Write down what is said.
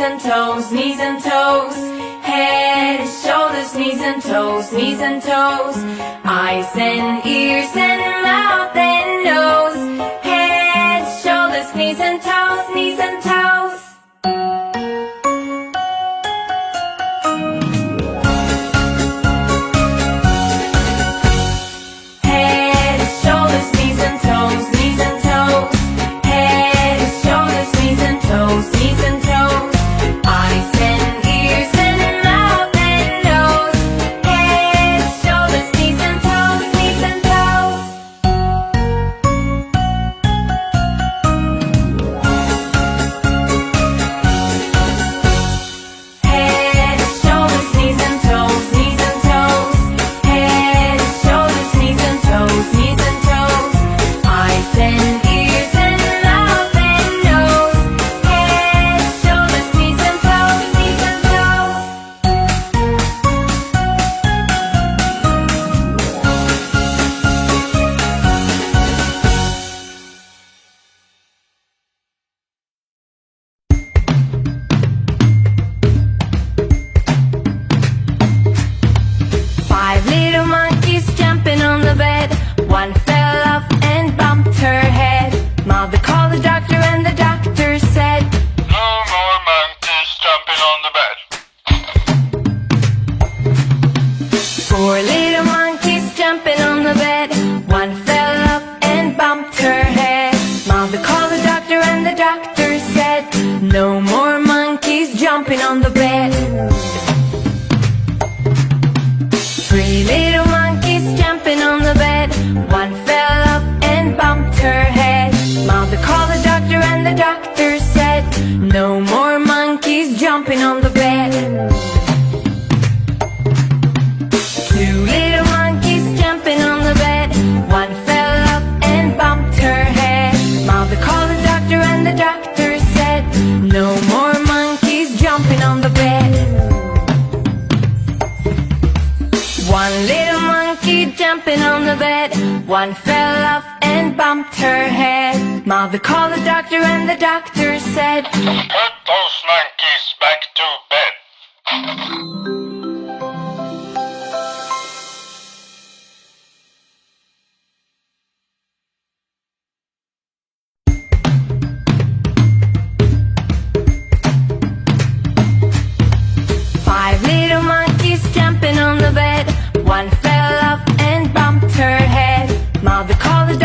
and toes, knees and toes. Head, shoulders, knees and toes, knees and toes. Eyes and ears and mouth and nose. Head, shoulders, knees and toes, knees and toes. Head, shoulders, knees and toes, knees and toes. Head, shoulders, knees and toes, knees and toes. Eyes and ears and mouth and nose. Head, shoulders, knees and toes, knees and toes. Head, shoulders, knees and toes, knees and toes. Head, shoulders, knees and toes, knees and toes. Eyes and ears and mouth and nose. Head, shoulders, knees and toes, knees and toes. Five little monkeys jumping on the bed. One fell off and bumped her head. Mother called the doctor and the doctor said, No more monkeys jumping on the bed. Four little monkeys jumping on the bed. One fell off and bumped her head. Mother called the doctor and the doctor said, No more monkeys jumping on the bed. Three little monkeys jumping on the bed. One fell off and bumped her head. Mother called the doctor and the doctor said, No more monkeys jumping on the bed. Two little monkeys jumping on the bed. One fell off and bumped her head. Mother called the doctor and the doctor said, No more monkeys jumping on the bed. One little monkey jumping on the bed. One fell off and bumped her head. Mother called the doctor and the doctor said, Put those monkeys back to bed. Five little monkeys jumping on the bed. One fell off and bumped her head. Mother called the